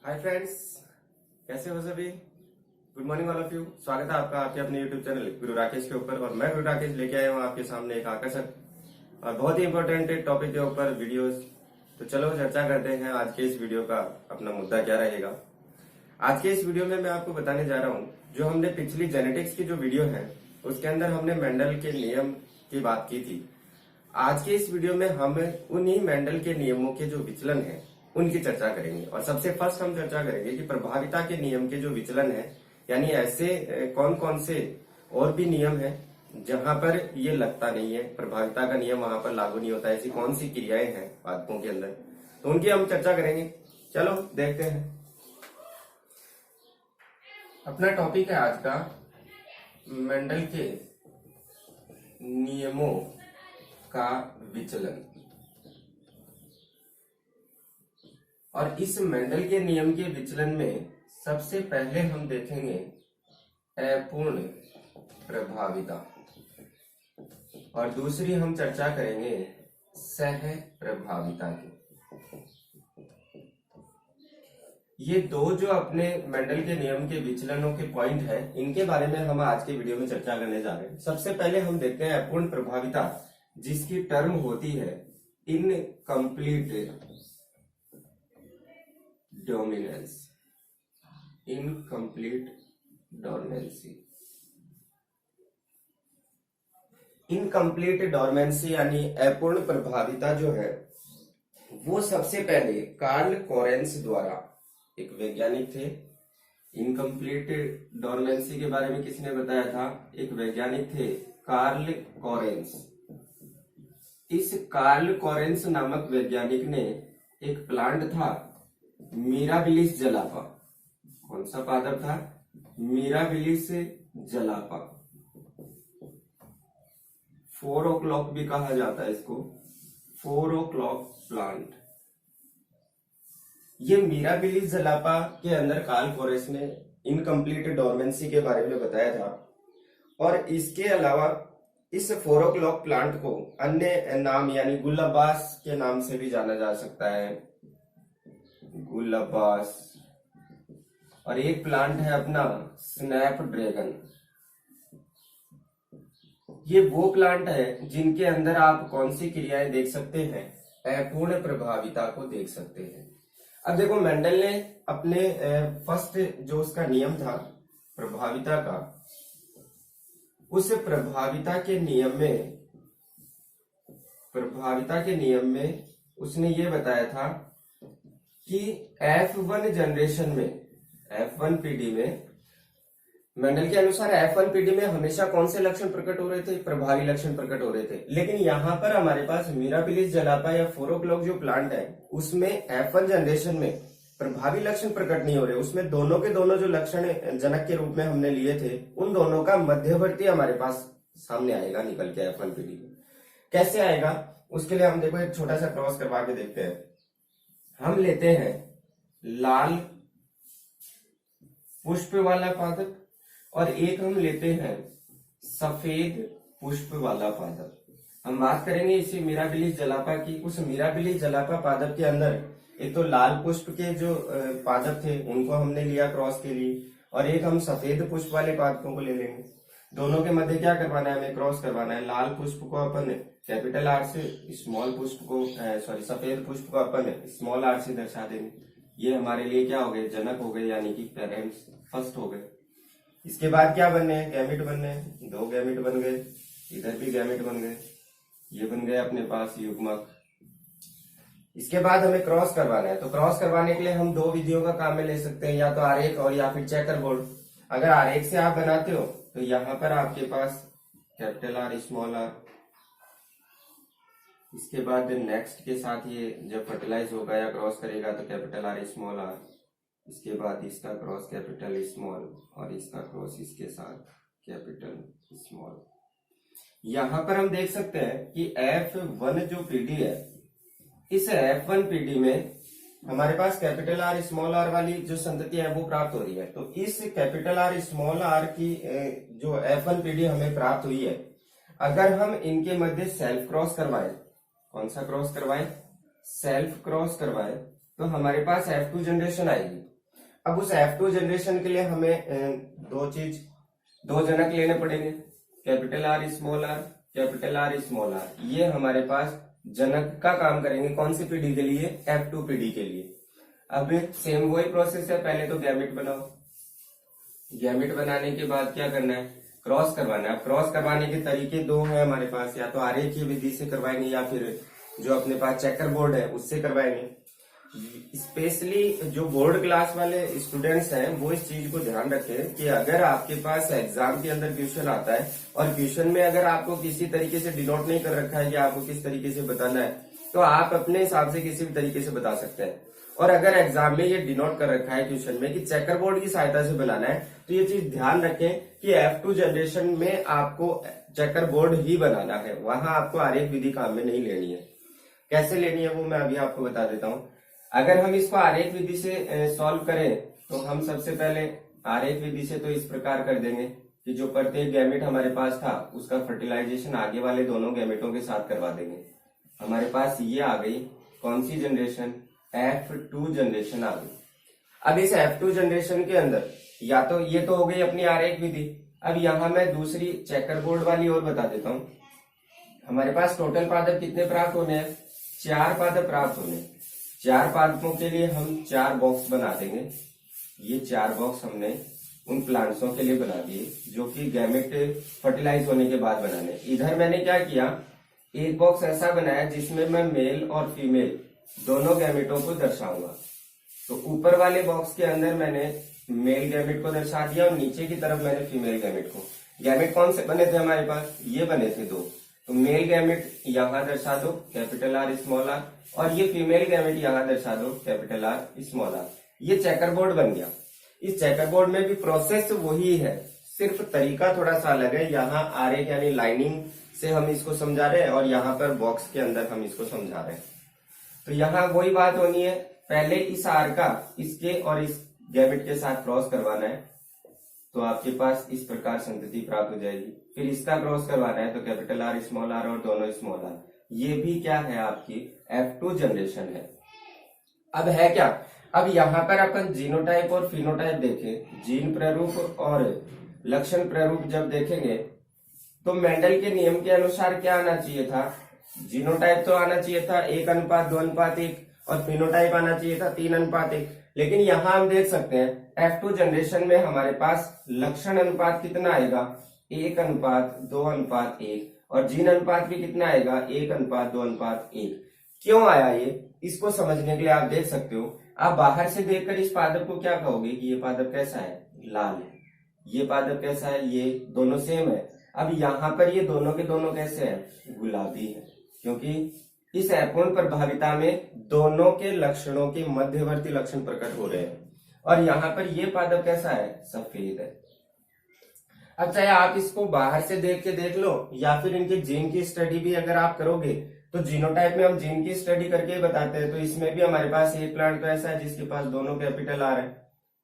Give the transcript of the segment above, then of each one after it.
Hi friends, कैसे हो सभी। Good morning all of you. स्वागत है आपका आपके अपने यूट्यूब चैनल गुरु राकेश के ऊपर। और मैं गुरु राकेश लेके आया हूँ आपके सामने एक आकर्षक और बहुत ही इंपॉर्टेंट टॉपिक के ऊपर वीडियोस। तो चलो चर्चा करते हैं आज के इस वीडियो का अपना मुद्दा क्या रहेगा। आज के इस वीडियो में मैं आपको बताने जा रहा हूँ, जो हमने पिछली जेनेटिक्स की जो वीडियो है उसके अंदर हमने मेंडल के नियम की बात की थी। आज के इस वीडियो में हम उन्हीं मेंडल के नियमों के जो विचलन है उनकी चर्चा करेंगे। और सबसे फर्स्ट हम चर्चा करेंगे कि प्रभाविता के नियम के जो विचलन है, यानी ऐसे कौन कौन से और भी नियम है जहां पर ये लगता नहीं है, प्रभाविता का नियम वहां पर लागू नहीं होता है, ऐसी कौन सी क्रियाएं हैं पादपों के अंदर, तो उनकी हम चर्चा करेंगे। चलो देखते हैं। अपना टॉपिक है आज का मेंडल के नियमों का विचलन। और इस मेंडल के नियम के विचलन में सबसे पहले हम देखेंगे अपूर्ण प्रभाविता, और दूसरी हम चर्चा करेंगे सह प्रभाविता की। ये दो जो अपने मेंडल के नियम के विचलनों के पॉइंट है, इनके बारे में हम आज के वीडियो में चर्चा करने जा रहे हैं। सबसे पहले हम देखते हैं अपूर्ण प्रभाविता, जिसकी टर्म होती है इनकम्प्लीट डोमिनेंस, इनकम्प्लीट डोर्मेंसी। इनकम्प्लीट डोर्मेंसी यानी अपूर्ण प्रभाविता जो है वो सबसे पहले कार्ल कोरेंस द्वारा, एक वैज्ञानिक थे। इनकम्प्लीट डोर्मेंसी के बारे में किसने बताया था? एक वैज्ञानिक थे, कार्ल कोरेंस। इस कार्ल कोरेंस नामक वैज्ञानिक ने एक प्लांट था मिराबिलिस जलापा। कौन सा पादप था? मिराबिलिस जलापा। 4 o'clock भी कहा जाता है इसको, 4 o'clock प्लांट। ये मिराबिलिस जलापा के अंदर कार्ल कोरेंस ने इनकम्प्लीट डोर्मेंसी के बारे में बताया था। और इसके अलावा इस 4 o'clock प्लांट को अन्य नाम यानी गुलाबास के नाम से भी जाना जा सकता है, गुलाबास। और एक प्लांट है अपना स्नैपड्रैगन। ये वो प्लांट है जिनके अंदर आप कौन सी क्रियाएं देख सकते हैं? अपूर्ण प्रभाविता को देख सकते हैं। अब देखो, मेंडल ने अपने फर्स्ट जो उसका नियम था प्रभाविता का, उस प्रभाविता के नियम में उसने ये बताया था कि F1 जनरेशन में, F1 पीढ़ी में, मेंडल के अनुसार F1 पीढ़ी में हमेशा कौन से लक्षण प्रकट हो रहे थे? प्रभावी लक्षण प्रकट हो रहे थे। लेकिन यहाँ पर हमारे पास मिराबिलिस जलापा या 4 o'clock जो प्लांट है उसमें F1 जनरेशन में प्रभावी लक्षण प्रकट नहीं हो रहे। उसमें दोनों के दोनों जो लक्षण जनक के रूप में हमने लिए थे, उन दोनों का मध्यवर्ती हमारे पास सामने आएगा निकल के F1 पीढ़ी में। कैसे आएगा? उसके लिए हम देखो एक छोटा सा क्रॉस करवा के देखते हैं। हम लेते हैं लाल पुष्प वाला पादप और एक हम लेते हैं सफेद पुष्प वाला पादप। हम बात करेंगे इसी मिराबिलिस जलापा की। उस मिराबिलिस जलापा पादप के अंदर एक तो लाल पुष्प के जो पादप थे उनको हमने लिया क्रॉस के लिए, और एक हम सफेद पुष्प वाले पादपों को ले लेंगे। दोनों के मध्य क्या करवाना है? हमें क्रॉस करवाना है। लाल पुष्प को अपन कैपिटल आर से, स्मॉल पुष्प को सफेद पुष्प को अपन स्मॉल आर से दर्शा देंगे। ये हमारे लिए क्या हो गए? जनक हो गए, यानी कि पेरेंट्स फर्स्ट हो गए। इसके बाद क्या बनने हैं? गैमेट बनने हैं। 2 गैमेट बन गए, इधर भी गैमेट बन गए, ये बन गए अपने पास युग्मक। इसके बाद हमें क्रॉस करवाना है। तो क्रॉस करवाने के लिए हम 2 विधियों का काम में ले सकते हैं, या तो आरेख और या फिर चेकर बोर्ड। अगर आरेख से आप बनाते हो तो यहाँ पर आपके पास कैपिटल आर स्मॉल आर, इसके बाद नेक्स्ट के साथ ये जब फर्टिलाइज होगा या क्रॉस करेगा तो कैपिटल आर स्मॉल आर, इसके बाद इसका क्रॉस कैपिटल स्मॉल और इसका क्रॉस इसके साथ कैपिटल स्मॉल। यहाँ पर हम देख सकते हैं कि F1 जो पीढ़ी है, इस F1 पीढ़ी में हमारे पास कैपिटल आर स्मॉल आर वाली जो संतति है वो प्राप्त हो रही है। तो इस कैपिटल आर स्मॉल आर की जो F1 पीढ़ी हमें प्राप्त हुई है, अगर हम इनके मध्य सेल्फ क्रॉस करवाएं, सेल्फ क्रॉस करवाएं, तो हमारे पास F2 जनरेशन आएगी। अब उस F2 जनरेशन के लिए हमें दो जनक लेने पड़ेंगे, capital R small R, capital R small R. ये हमारे पास जनक का काम करेंगे कौन सी पीढ़ी के लिए, F2 पीढ़ी के लिए। अब सेम वही प्रोसेस है, पहले तो गैमेट बनाओ, गैमेट बनाने के बाद क्या करना है, क्रॉस करवाना है। क्रॉस करवाने के तरीके दो हैं हमारे पास, या तो आरेखीय विधि से करवाएंगे या फिर जो अपने पास चेकर बोर्ड है उससे करवाएंगे। स्पेशली जो बोर्ड क्लास वाले स्टूडेंट्स हैं वो इस चीज को ध्यान रखें कि अगर आपके पास एग्जाम के अंदर क्वेश्चन आता है और क्वेश्चन में अगर आपको किसी तरीके से डिनोट नहीं कर रखा है कि आपको किस तरीके से बताना है, तो आप अपने हिसाब से किसी भी तरीके से बता सकते हैं। और अगर एग्जाम में ये डिनोट कर रखा है क्वेश्चन में कि चेकर बोर्ड की सहायता से बनाना है, तो ये चीज ध्यान रखें कि F2 जनरेशन में आपको चेकर बोर्ड ही बनाना है, वहां आपको आरेख विधि काम में नहीं लेनी है। कैसे लेनी है वो मैं अभी आपको बता देता हूं। अगर हम इसको आरेख विधि से सॉल्व करें तो हम सबसे पहले आरेख विधि से तो इस प्रकार कर देंगे कि जो प्रत्येक गैमेट हमारे पास था उसका फर्टिलाइजेशन आगे वाले दोनों गैमेटों के साथ करवा देंगे। हमारे पास ये आ गई कौन सी जनरेशन, F2 जनरेशन आ गई। अब इस F2 जनरेशन के अंदर या तो ये तो हो गई अपनी आरेख विधि। अब यहां मैं दूसरी चेकर बोर्ड वाली और बता देता हूं। हमारे पास टोटल पादप कितने प्राप्त होने हैं, 4 पादप प्राप्त होने। 4 पादपों के लिए हम 4 बॉक्स बना देंगे। ये 4 बॉक्स हमने उन प्लांट्सों के लिए बना दिए जो कि गैमेट फर्टिलाइज होने के बाद बनाने। इधर मैंने क्या किया, एक बॉक्स ऐसा बनाया जिसमें मैं मेल और फीमेल दोनों गैमेटों को दर्शाऊंगा। तो ऊपर वाले बॉक्स के अंदर मैंने मेल गैमेट को दर्शा दिया और नीचे की तरफ मैंने फीमेल गैमेट को। गैमेट कौन से बने थे हमारे पास, ये बने थे 2। तो मेल गैमेट यहां दर्शा दो कैपिटल आर स्मॉल आर, और ये फीमेल गैमेट यहां दर्शा दो कैपिटल आर स्मॉल आर। ये चेकर बोर्ड बन गया। इस चेकर बोर्ड में भी प्रोसेस वही है, सिर्फ तरीका थोड़ा सा अलग है। यहाँ आरेख यानी लाइनिंग से हम इसको समझा रहे हैं और यहाँ पर बॉक्स के अंदर हम इसको समझा रहे हैं। तो यहाँ वही बात होनी है, पहले इस आर का इसके और इस गैमेट के साथ क्रॉस करवाना है तो आपके पास इस प्रकार संतति प्राप्त हो जाएगी। फिर इसका क्रॉस करवाना है तो कैपिटल आर स्मॉल आर और दोनों स्मॉल आर। ये भी क्या है, आपकी F2 जनरेशन है। अब है क्या, अब यहाँ पर अपन जीनोटाइप और फिनोटाइप देखें, जीन प्रारूप और लक्षण प्रारूप जब देखेंगे तो मेंडल के नियम के अनुसार क्या आना चाहिए था, जीनोटाइप तो आना चाहिए था 1:2:1 और फिनोटाइप आना चाहिए था 3:1। लेकिन यहाँ हम देख सकते हैं F2 जनरेशन में हमारे पास लक्षण अनुपात कितना आएगा, 1:2:1 और जीन अनुपात भी कितना आएगा, 1:2:1। क्यों आया ये, इसको समझने के लिए आप देख सकते हो, आप बाहर से देखकर इस पादप को क्या कहोगे कि ये पादप कैसा है, लाल है। ये पादप कैसा है, ये दोनों सेम है। अब यहाँ पर ये दोनों के दोनों कैसे हैं, गुलाबी है, क्योंकि इस अपूर्ण प्रभाविता में दोनों के लक्षणों के मध्यवर्ती लक्षण प्रकट हो रहे हैं। और यहाँ पर ये पादप कैसा है, सफेद है। अब चाहे आप इसको बाहर से देख के देख लो या फिर इनके जीन की स्टडी भी अगर आप करोगे तो जीनोटाइप में हम जीन की स्टडी करके ही बताते हैं। तो इसमें भी हमारे पास एक प्लांट तो ऐसा है जिसके पास दोनों कैपिटल आर है,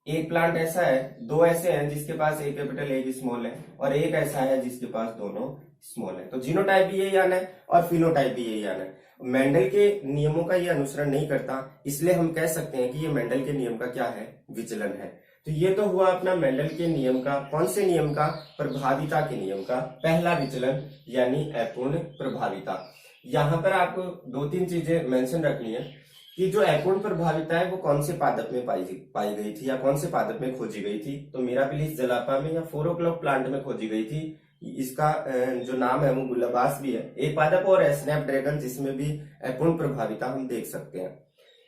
एक प्लांट ऐसा है, 2 ऐसे हैं जिसके पास एक कैपिटल एक स्मॉल है, और एक ऐसा है जिसके पास दोनों स्मॉल है। तो जीनोटाइप भी यही आना है और फिनोटाइप भी यही आना है। मेंडल के नियमों का ये अनुसरण नहीं करता, इसलिए हम कह सकते हैं कि ये मेंडल के नियम का क्या है, विचलन है। तो ये तो हुआ अपना मेंडल के नियम का, कौन से नियम का, प्रभाविता के नियम का पहला विचलन यानी अपूर्ण प्रभाविता। यहाँ पर आपको 2-3 चीजें मेंशन रखनी है कि जो अपूर्ण प्रभाविता है वो कौन से पादप में पाई गई थी या कौन से पादप में खोजी गई थी। तो मिराबिलिस जलापा में या 4 o'clock प्लांट में खोजी गई थी। इसका जो नाम है वो गुलाबास भी है। एक पादप और है स्नैपड्रैगन, जिसमें भी अपूर्ण प्रभाविता हम देख सकते हैं।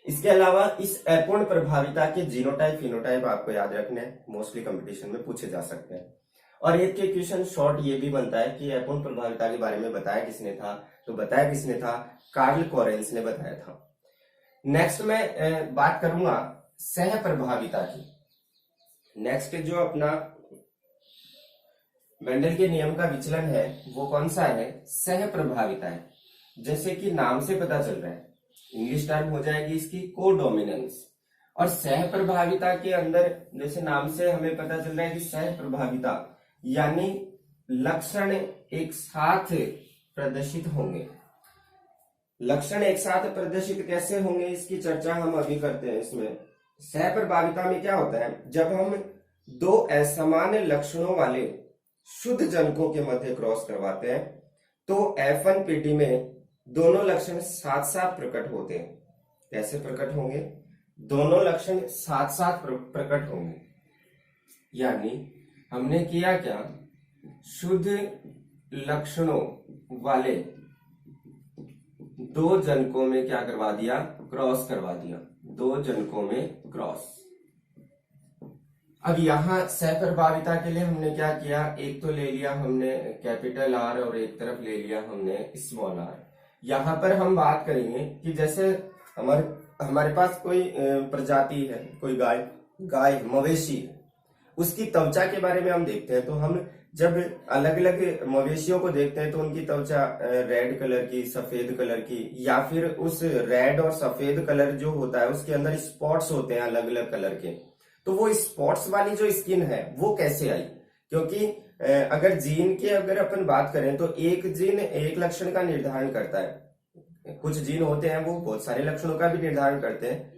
इसके अलावा इस अपूर्ण प्रभाविता के जीनोटाइप फिनोटाइप आपको याद रखने हैं, मोस्टली कंपटीशन में पूछे जा सकते हैं। और एक के क्वेश्चन शॉर्ट ये भी बनता है कि अपूर्ण प्रभाविता के बारे में बताया किसने था, तो बताया किसने था, कार्ल कोरेंस ने बताया था। नेक्स्ट मैं बात करूंगा सह प्रभाविता की। नेक्स्ट जो अपना मेंडल के नियम का विचलन है वो कौन सा है, सह प्रभाविता है। जैसे कि नाम से पता चल रहा है, इंग्लिश टर्म हो जाएगी इसकी कोडोमिनेंस। और सह प्रभाविता के अंदर जैसे नाम से हमें पता चल रहा है कि सह प्रभाविता यानी लक्षण एक साथ प्रदर्शित होंगे। लक्षण एक साथ प्रदर्शित कैसे होंगे इसकी चर्चा हम अभी करते हैं इसमें। सहप्रभाविता में क्या होता है, जब हम दो असमान लक्षणों वाले शुद्ध जनकों के मध्य क्रॉस करवाते हैं तो F1PD में दोनों लक्षण साथ साथ प्रकट होते हैं। कैसे प्रकट होंगे? दोनों लक्षण साथ साथ प्रकट होंगे। यानी हमने किया क्या, शुद्ध लक्षणों वाले दो जनकों में क्या करवा दिया, क्रॉस करवा दिया, दो जनकों में क्रॉस। अब यहां सहप्रभाविता के लिए हमने क्या किया, एक तो ले लिया हमने कैपिटल आर और एक तरफ ले लिया हमने स्मॉल आर। यहां पर हम बात करेंगे कि जैसे हमारे पास कोई प्रजाति है, कोई गाय मवेशी है, उसकी त्वचा के बारे में हम देखते हैं। तो हम जब अलग अलग मवेशियों को देखते हैं तो उनकी त्वचा रेड कलर की, सफेद कलर की, या फिर उस रेड और सफेद कलर जो होता है उसके अंदर स्पॉट्स होते हैं अलग अलग कलर के। तो वो स्पॉट्स वाली जो स्किन है वो कैसे आई? क्योंकि अगर जीन की अगर अपन बात करें तो एक जीन एक लक्षण का निर्धारण करता है। कुछ जीन होते हैं वो बहुत सारे लक्षणों का भी निर्धारण करते हैं,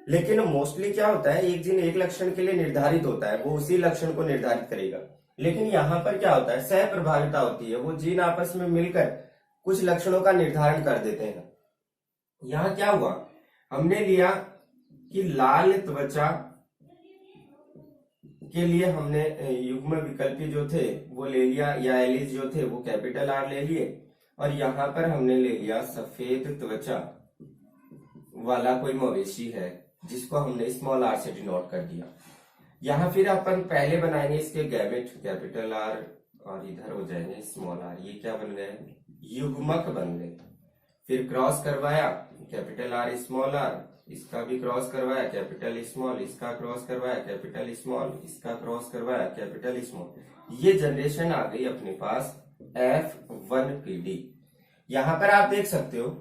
लेकिन मोस्टली क्या होता है, एक जीन एक लक्षण के लिए निर्धारित होता है, वो उसी लक्षण को निर्धारित करेगा। लेकिन यहाँ पर क्या होता है, सहप्रभाविता होती है, वो जीन आपस में मिलकर कुछ लक्षणों का निर्धारण कर देते हैं। यहाँ क्या हुआ, हमने लिया कि लाल त्वचा के लिए हमने युग्म विकल्पी जो थे वो ले लिया, या एलिस जो थे वो कैपिटल आर ले लिए, और यहाँ पर हमने ले लिया सफेद त्वचा वाला कोई मवेशी है जिसको हमने स्मॉल आर से डिनोट कर दिया। यहाँ फिर अपन पहले बनाएंगे इसके गैमेट, कैपिटल आर, और इधर हो जाएंगे स्मॉल आर। ये क्या बन गए, युग्मक बन गए। फिर क्रॉस करवाया, कैपिटल आर स्मॉल आर, इसका भी क्रॉस करवाया, कैपिटल स्मॉल, इसका क्रॉस करवाया, कैपिटल स्मॉल, इसका क्रॉस करवाया, कैपिटल स्मॉल। ये जनरेशन आ गई अपने पास F1PD। यहाँ पर आप देख सकते हो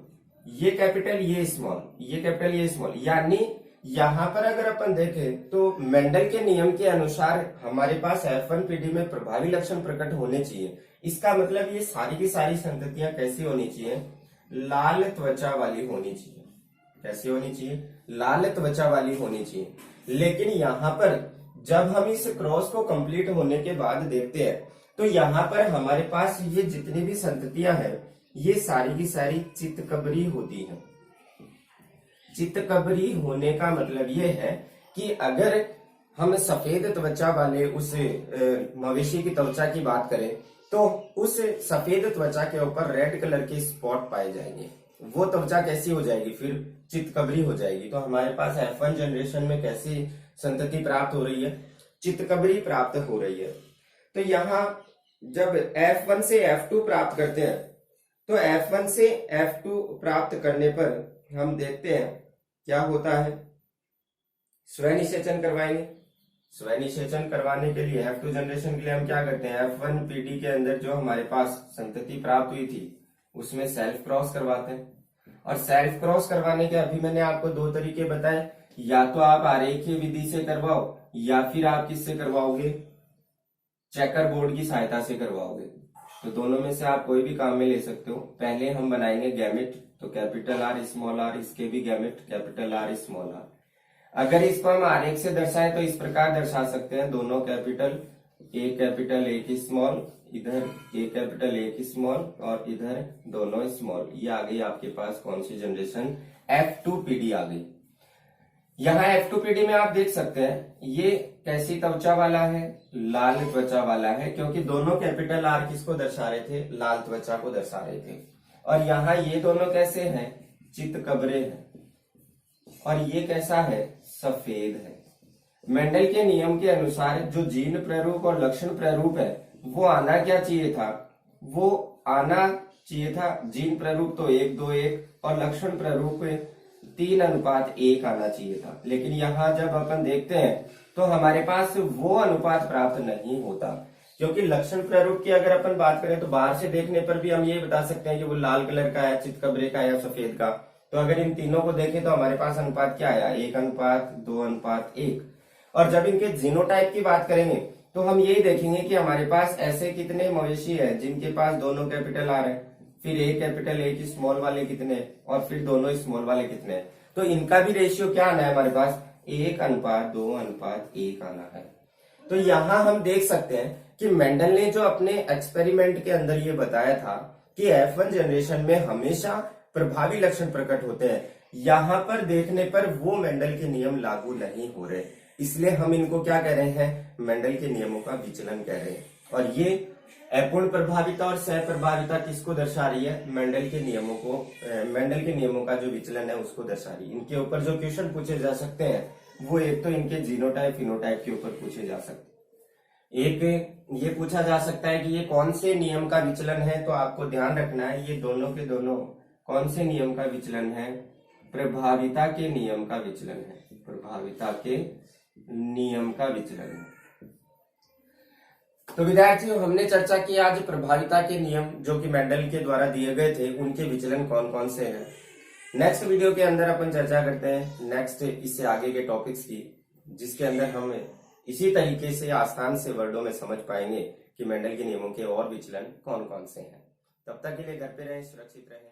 ये कैपिटल, ये स्मॉल, ये कैपिटल, ये स्मॉल। यानी यहाँ पर अगर अपन देखें तो मेंडल के नियम के अनुसार हमारे पास F1PD में प्रभावी लक्षण प्रकट होने चाहिए। इसका मतलब ये सारी की सारी संततियां कैसी होनी चाहिए, लाल त्वचा वाली होनी चाहिए। कैसी होनी चाहिए, लाल त्वचा वाली होनी चाहिए। लेकिन यहाँ पर जब हम इस क्रॉस को कंप्लीट होने के बाद देखते हैं तो यहाँ पर हमारे पास ये जितनी भी संततियां हैं ये सारी की सारी चित्तकबरी होती हैं। चित्तकबरी होने का मतलब ये है कि अगर हम सफेद त्वचा वाले उस मवेशी की त्वचा की बात करें तो उस सफेद त्वचा के ऊपर रेड कलर के स्पॉट पाए जाएंगे। वो त्वचा कैसी हो जाएगी, फिर चित्तकबरी हो जाएगी। तो हमारे पास F1 जनरेशन में कैसी संतति प्राप्त हो रही है, चित्तकबरी प्राप्त हो रही है। तो यहाँ जब F1 से F2 प्राप्त करते हैं तो F1 से F2 प्राप्त करने पर हम देखते हैं क्या होता है, स्वनिषेचन करवाएंगे। स्वनिषेचन करवाने के लिए F2 जनरेशन के लिए हम क्या करते हैं, F1PD के अंदर जो हमारे पास संतति प्राप्त हुई थी उसमें सेल्फ क्रॉस करवाते हैं। और सेल्फ क्रॉस करवाने के अभी मैंने आपको दो तरीके बताए, या तो आप आरेखीय विधि से करवाओ या फिर आप किससे करवाओगे, चेकर बोर्ड की सहायता से करवाओगे। तो दोनों में से आप कोई भी काम में ले सकते हो। पहले हम बनाएंगे गैमेट, तो कैपिटल आर स्मॉल आर, इसके भी gamete capital R small R. अगर इसको हम आरेख से दर्शाएं तो इस प्रकार दर्शा सकते हैं, दोनों कैपिटल, एक स्मॉल, इधर एक कैपिटल एक स्मॉल और इधर दोनों स्मॉल। ये आ गई आपके पास कौन सी जनरेशन, F2PD आ गई। यहाँ F2PD में आप देख सकते हैं ये कैसी त्वचा वाला है, लाल त्वचा वाला है, क्योंकि दोनों कैपिटल आर किसको दर्शा रहे थे, लाल त्वचा को दर्शा रहे थे। और यहाँ ये दोनों कैसे हैं, चित्तकबरे हैं, और ये कैसा है, सफेद है। मेंडल के नियम के अनुसार जो जीन प्रारूप और लक्षण प्रारूप है वो आना क्या चाहिए था, वो आना चाहिए था जीन प्रारूप तो 1:2:1 और लक्षण प्रारूप 3:1 आना चाहिए था। लेकिन यहाँ जब अपन देखते हैं तो हमारे पास वो अनुपात प्राप्त नहीं होता, क्योंकि लक्षण प्रारूप की अगर अपन बात करें तो बाहर से देखने पर भी हम ये बता सकते हैं कि वो लाल कलर का है, चितकबरे का या सफेद का। तो अगर इन तीनों को देखें तो हमारे पास अनुपात क्या आया, 1:2:1। और जब इनके जीनोटाइप की बात करेंगे तो हम यही देखेंगे कि हमारे पास ऐसे कितने मवेशी है जिनके पास दोनों कैपिटल आर है, फिर एक कैपिटल एक स्मॉल वाले कितने, और फिर दोनों स्मॉल वाले कितने। तो इनका भी रेशियो क्या आना है हमारे पास, 1:2:1 आना है। तो यहाँ हम देख सकते हैं कि मेंडल ने जो अपने एक्सपेरिमेंट के अंदर ये बताया था कि F1 जनरेशन में हमेशा प्रभावी लक्षण प्रकट होते हैं, यहाँ पर देखने पर वो मेंडल के नियम लागू नहीं हो रहे, इसलिए हम इनको क्या कह रहे हैं, मेंडल के नियमों का विचलन कह रहे हैं। और ये अपूर्ण प्रभाविता और सहप्रभाविता किसको दर्शा रही है, मेंडल के नियमों को, मेंडल के नियमों का जो विचलन है उसको दर्शा रही है। इनके ऊपर जो क्वेश्चन पूछे जा सकते हैं वो एक तो इनके जीनोटाइप फिनोटाइप के ऊपर पूछे जा सकते हैं। एक ये पूछा जा सकता है कि ये कौन से नियम का विचलन है, तो आपको ध्यान रखना है ये दोनों के दोनों कौन से नियम का विचलन है, प्रभाविता के नियम का विचलन है, प्रभाविता के नियम का विचलन है। तो विद्यार्थियों हमने चर्चा की आज प्रभाविता के नियम जो कि मेंडल के द्वारा दिए गए थे, उनके विचलन कौन कौन से हैं। नेक्स्ट वीडियो के अंदर अपन चर्चा करते हैं नेक्स्ट इससे आगे के टॉपिक्स की, जिसके अंदर हम इसी तरीके से आसान से वर्डों में समझ पाएंगे कि मेंडल के नियमों के और विचलन कौन कौन से हैं। तब तक के लिए घर पे रहें, सुरक्षित रहें।